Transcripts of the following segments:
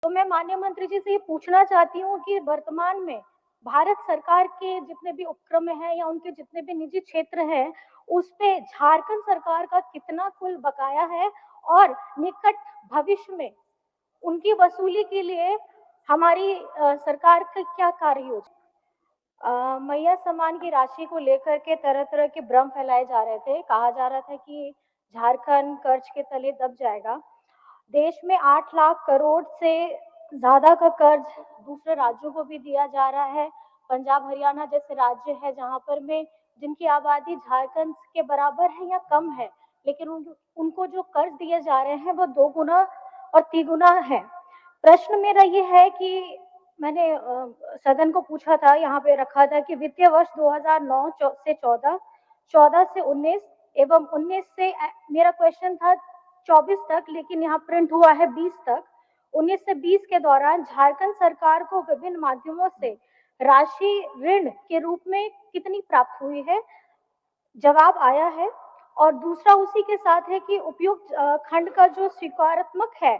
तो मैं माननीय मंत्री जी से ये पूछना चाहती हूँ कि वर्तमान में भारत सरकार के जितने भी उपक्रम हैं या उनके जितने भी निजी क्षेत्र हैं, उस पे झारखंड सरकार का कितना कुल बकाया है और निकट भविष्य में उनकी वसूली के लिए हमारी सरकार की क्या कार्य योजना। मैया सम्मान की राशि को लेकर के तरह तरह के भ्रम फैलाए जा रहे थे। कहा जा रहा था कि झारखंड कर्ज के तले दब जाएगा। देश में 8 लाख करोड़ से ज्यादा का कर्ज दूसरे राज्यों को भी दिया जा रहा है। पंजाब हरियाणा जैसे राज्य है जहां पर में जिनकी आबादी झारखंड के बराबर है या कम है, लेकिन उनको जो कर्ज दिए जा रहे हैं वो 2 गुना और 3 गुना है। प्रश्न मेरा ये है कि मैंने सदन को पूछा था, यहाँ पे रखा था कि वित्तीय वर्ष 2009 से 14, 14 से 19 एवं 19 से मेरा क्वेश्चन था 24 तक, लेकिन यहाँ प्रिंट हुआ है 20 तक। 19 से 20 के दौरान झारखंड सरकार को विभिन्न माध्यमों से राशि ऋण के रूप में कितनी प्राप्त हुई है, जवाब आया है। और दूसरा उसी के साथ है कि उपयुक्त खंड का जो स्वीकारात्मक है,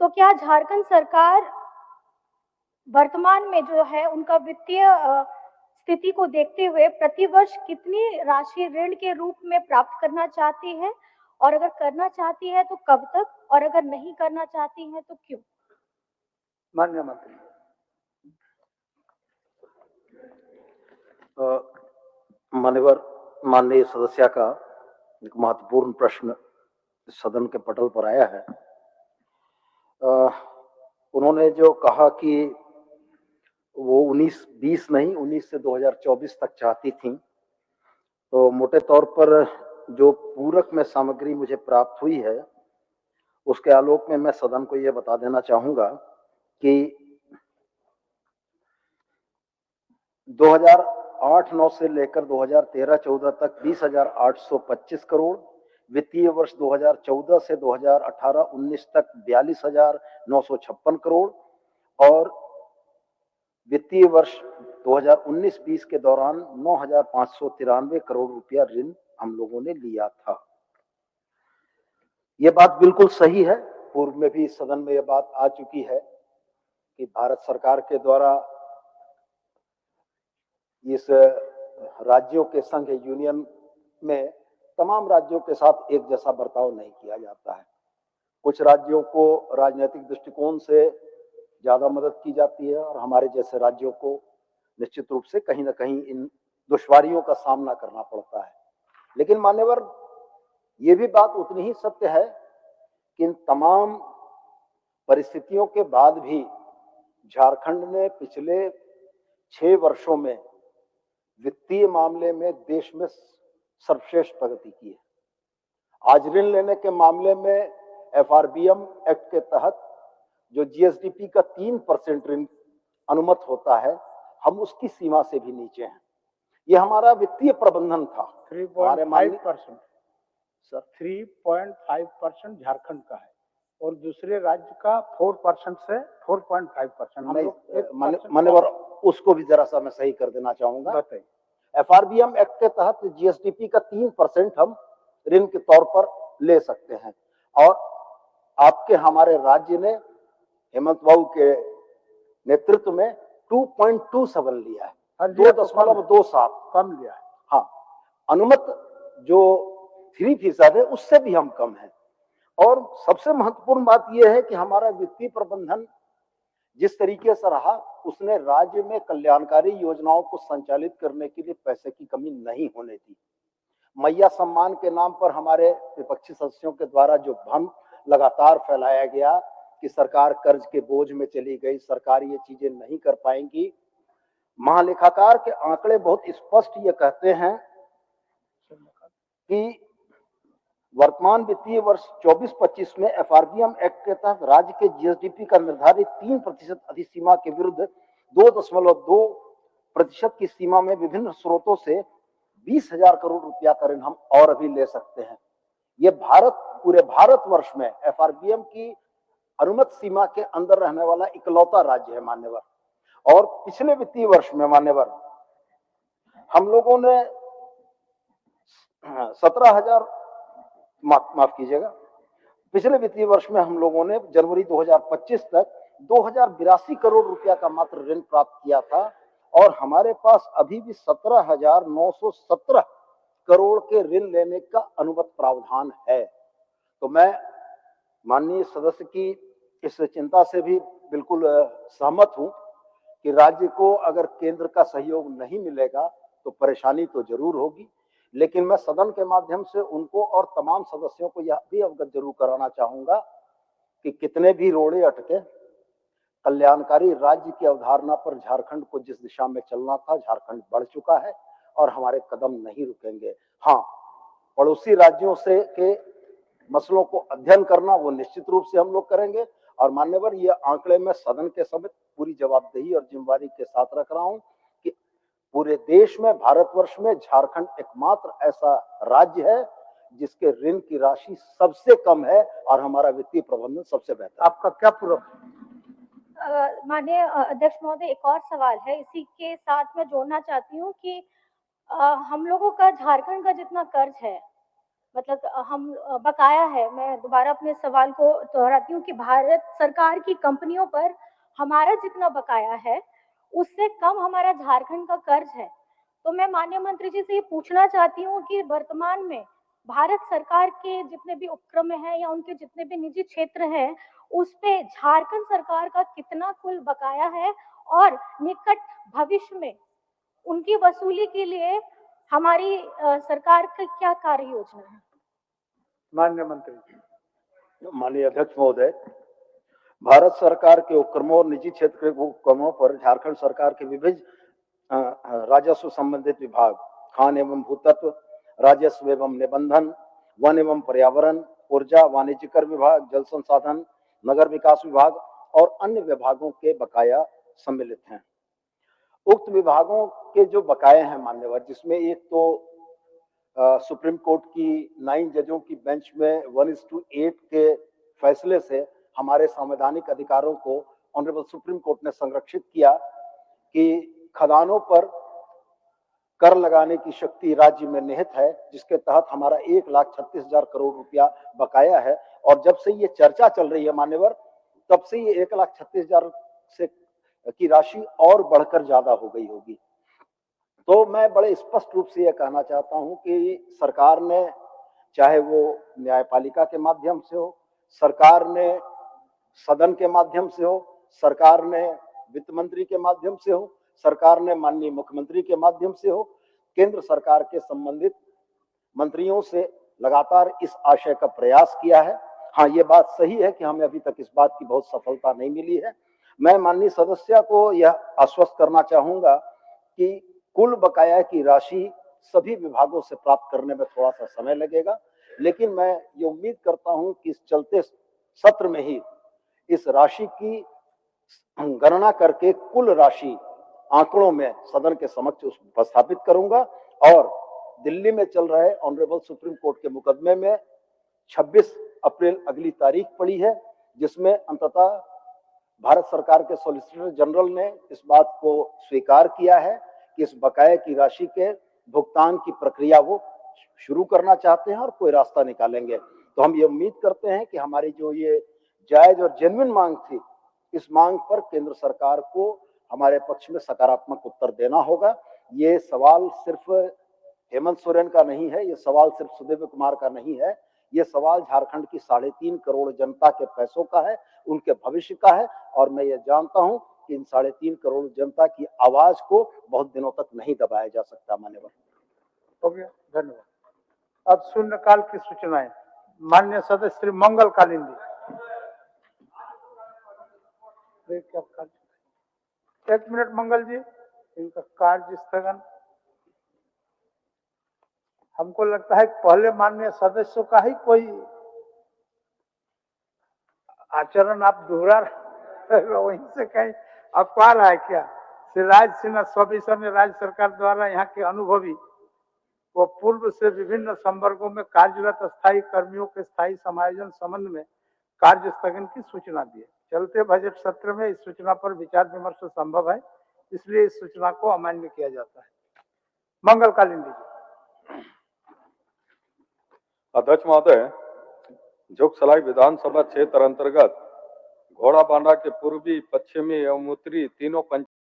तो क्या झारखंड सरकार वर्तमान में जो है उनका वित्तीय स्थिति को देखते हुए प्रतिवर्ष कितनी राशि ऋण के रूप में प्राप्त करना चाहती है, और अगर करना चाहती है तो कब तक, और अगर नहीं करना चाहती है तो क्यों? माननीय मंत्री। माननीय सदस्य का एक महत्वपूर्ण प्रश्न सदन के पटल पर आया है। उन्होंने जो कहा कि वो 19-20 नहीं 19 से 2024 तक चाहती थी, तो मोटे तौर पर जो पूरक में सामग्री मुझे प्राप्त हुई है उसके आलोक में मैं सदन को यह बता देना चाहूंगा कि 2008-9 से लेकर 2013-14 तक 20,825 करोड़, वित्तीय वर्ष 2014 से 2018-19 तक 42,956 करोड़ और वित्तीय वर्ष 2019-20 के दौरान 9,593 करोड़ रुपया ऋण हम लोगों ने लिया था। यह बात बिल्कुल सही है। पूर्व में भी सदन में यह बात आ चुकी है कि भारत सरकार के द्वारा इस राज्यों के संघ यूनियन में तमाम राज्यों के साथ एक जैसा बर्ताव नहीं किया जाता है। कुछ राज्यों को राजनीतिक दृष्टिकोण से ज्यादा मदद की जाती है और हमारे जैसे राज्यों को निश्चित रूप से कहीं ना कहीं इन दुश्वारियों का सामना करना पड़ता है। लेकिन मान्यवर, ये भी बात उतनी ही सत्य है कि इन तमाम परिस्थितियों के बाद भी झारखंड ने पिछले 6 वर्षों में वित्तीय मामले में देश में सर्वश्रेष्ठ प्रगति की है। आज ऋण लेने के मामले में एफआरबीएम एक्ट के तहत जो जीएसडीपी का 3% ऋण अनुमत होता है, हम उसकी सीमा से भी नीचे हैं। यह हमारा वित्तीय प्रबंधन था। 3.5%। सर 3.5% झारखंड का है और दूसरे राज्य का 4% से 4.5%। मान्यवर, उसको भी जरा सा मैं सही कर देना चाहूंगा। एफआरबीएम एक्ट के तहत जीएसडीपी का 3% हम ऋण के तौर पर ले सकते हैं और आपके हमारे राज्य ने हेमंत बाबू के नेतृत्व में 2.27 लिया है, 2.27 कम लिया है। हाँ, अनुमत जो 3% है उससे भी हम कम हैं। और सबसे महत्वपूर्ण बात यह है कि हमारा वित्तीय प्रबंधन जिस तरीके से रहा, उसने राज्य में कल्याणकारी योजनाओं को संचालित करने के लिए पैसे की कमी नहीं होने दी। मैया सम्मान के नाम पर हमारे विपक्षी सदस्यों के द्वारा जो भ्रम लगातार फैलाया गया कि सरकार कर्ज के बोझ में चली गई, सरकार ये चीजें नहीं कर पाएंगी, महालेखाकार के आंकड़े बहुत स्पष्ट ये कहते हैं कि वर्तमान वित्तीय वर्ष 24-25 में एफआरबीएम एक्ट के तहत राज्य के जीएसडीपी का निर्धारित 3% अधिसीमा के विरुद्ध 2.2% की सीमा में विभिन्न स्रोतों से 20,000 करोड़ रुपया का ऋण हम और अभी ले सकते हैं। ये पूरे भारतवर्ष में एफआरबीएम की अनुमत सीमा के अंदर रहने वाला इकलौता राज्य है मान्यवर। और पिछले वित्तीय वर्ष में मान्यवर हम लोगों ने 17,000 माफ कीजिएगा, पिछले वित्तीय वर्ष में हम लोगों ने जनवरी 2025 तक 2082 करोड़ रुपया का मात्र ऋण प्राप्त किया था और हमारे पास अभी भी 17,917 करोड़ के ऋण लेने का अनुमत प्रावधान है। तो मैं माननीय सदस्य की इस चिंता से भी बिल्कुल सहमत हूं कि राज्य को अगर केंद्र का सहयोग नहीं मिलेगा तो परेशानी तो जरूर होगी, लेकिन मैं सदन के माध्यम से उनको और तमाम सदस्यों को यह भी अवगत जरूर कराना चाहूंगा कि कितने भी रोड़े अटके, कल्याणकारी राज्य की अवधारणा पर झारखंड को जिस दिशा में चलना था, झारखंड बढ़ चुका है और हमारे कदम नहीं रुकेंगे। हाँ, पड़ोसी राज्यों से के मसलों को अध्ययन करना वो निश्चित रूप से हम लोग करेंगे और मान्यवर ये आंकड़े में सदन के समेत पूरी जवाबदेही और जिम्मेवारी के साथ रख रहा हूं कि पूरे देश में, भारतवर्ष में झारखंड एकमात्र ऐसा राज्य है जिसके ऋण की राशि सबसे कम है और हमारा वित्तीय प्रबंधन सबसे बेहतर। आपका क्या पूरा? माननीय अध्यक्ष महोदय, एक और सवाल है, इसी के साथ मैं जोड़ना चाहती हूँ कि हम लोगों का झारखंड का जितना कर्ज है, मतलब हम बकाया है, मैं दोबारा अपने सवाल को दोहराती हूँ कि भारत सरकार की कंपनियों पर हमारा जितना बकाया है उससे कम हमारा झारखंड का कर्ज है। तो मैं माननीय मंत्री जी से ये पूछना चाहती हूँ कि वर्तमान में भारत सरकार के जितने भी उपक्रम हैं या उनके जितने भी निजी क्षेत्र हैं उस पे झारखंड सरकार का कितना कुल बकाया है और निकट भविष्य में उनकी वसूली के लिए हमारी सरकार की क्या कार्य योजना है? माननीय मंत्री। माननीय अध्यक्ष महोदय, भारत सरकार के उपक्रमों और निजी क्षेत्र के उपक्रमों पर झारखंड सरकार के विभिन्न राजस्व संबंधित विभाग, खान एवं भूतत्व, राजस्व एवं निबंधन, वन एवं पर्यावरण, ऊर्जा, वाणिज्य कर विभाग, जल संसाधन, नगर विकास विभाग और अन्य विभागों के बकाया सम्मिलित हैं। उक्त विभागों के जो बकाये हैं मान्यवर, जिसमें एक तो सुप्रीम कोर्ट की 9 जजों की बेंच में 1:8 के फैसले से हमारे संवैधानिक अधिकारों को ऑनरेबल सुप्रीम कोर्ट ने संरक्षित किया कि खदानों पर कर लगाने की शक्ति राज्य में निहित है, जिसके तहत हमारा 1,36,000 करोड़ रुपया बकाया है। और जब से ये चर्चा चल रही है मान्यवर, तब से ये 1,36,000 से की राशि और बढ़कर ज्यादा हो गई होगी। तो मैं बड़े स्पष्ट रूप से यह कहना चाहता हूं कि सरकार ने, चाहे वो न्यायपालिका के माध्यम से हो, सरकार ने सदन के माध्यम से हो, सरकार ने वित्त मंत्री के माध्यम से हो, सरकार ने माननीय मुख्यमंत्री के माध्यम से हो, केंद्र सरकार के संबंधित मंत्रियों से लगातार इस आशय का प्रयास किया है। हाँ, ये बात सही है कि हमें अभी तक इस बात की बहुत सफलता नहीं मिली है। मैं माननीय सदस्य को यह आश्वस्त करना चाहूंगा कि कुल बकाया की राशि सभी विभागों से प्राप्त करने में थोड़ा सा समय लगेगा, लेकिन मैं ये उम्मीद करता हूं कि इस चलते सत्र में ही इस राशि की गणना करके कुल राशि आंकड़ों में सदन के समक्ष उपस्थापित करूंगा और दिल्ली में चल रहे ऑनरेबल सुप्रीम कोर्ट के मुकदमे में 26 अप्रैल अगली तारीख पड़ी है, जिसमें अंततः भारत सरकार के सॉलिसिटर जनरल ने इस बात को स्वीकार किया है कि इस बकाये की राशि के भुगतान की प्रक्रिया वो शुरू करना चाहते हैं और कोई रास्ता निकालेंगे। तो हम ये उम्मीद करते हैं कि हमारी जो ये जायज और जेन्युइन मांग थी, इस मांग पर केंद्र सरकार को हमारे पक्ष में सकारात्मक उत्तर देना होगा। ये सवाल सिर्फ हेमंत सोरेन का नहीं है, ये सवाल सिर्फ सुदेव कुमार का नहीं है, ये सवाल झारखंड की 3.5 करोड़ जनता के पैसों का है, उनके भविष्य का है। और मैं ये जानता हूं कि इन 3.5 करोड़ जनता की आवाज को बहुत दिनों तक नहीं दबाया जा सकता। मान्यवर, हो गया, धन्यवाद। अब शून्यकाल की सूचनाएं। माननीय सदस्य श्री मंगल कालिंदी। एक मिनट मंगल जी, इनका कार्य स्थगन। हमको लगता है पहले माननीय सदस्यों का ही कोई आचरण आप दोहरा वहीं से कहीं अखबार रहा है क्या? श्री राज सिन्हा स्वविषय में राज्य सरकार द्वारा यहाँ के अनुभवी वो पूर्व से विभिन्न संवर्गों में कार्यरत स्थायी कर्मियों के स्थायी समायोजन संबंध में कार्य स्थगन की सूचना दी है। चलते बजट सत्र में इस सूचना पर विचार विमर्श संभव है, इसलिए इस सूचना को अमान्य किया जाता है। मंगल कालिंदी जी। अध्यक्ष महोदय, जोगसलाई विधानसभा क्षेत्र अंतर्गत घोड़ाबांधा के पूर्वी, पश्चिमी एवं उत्तरी तीनों पंचायत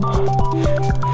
Thank you.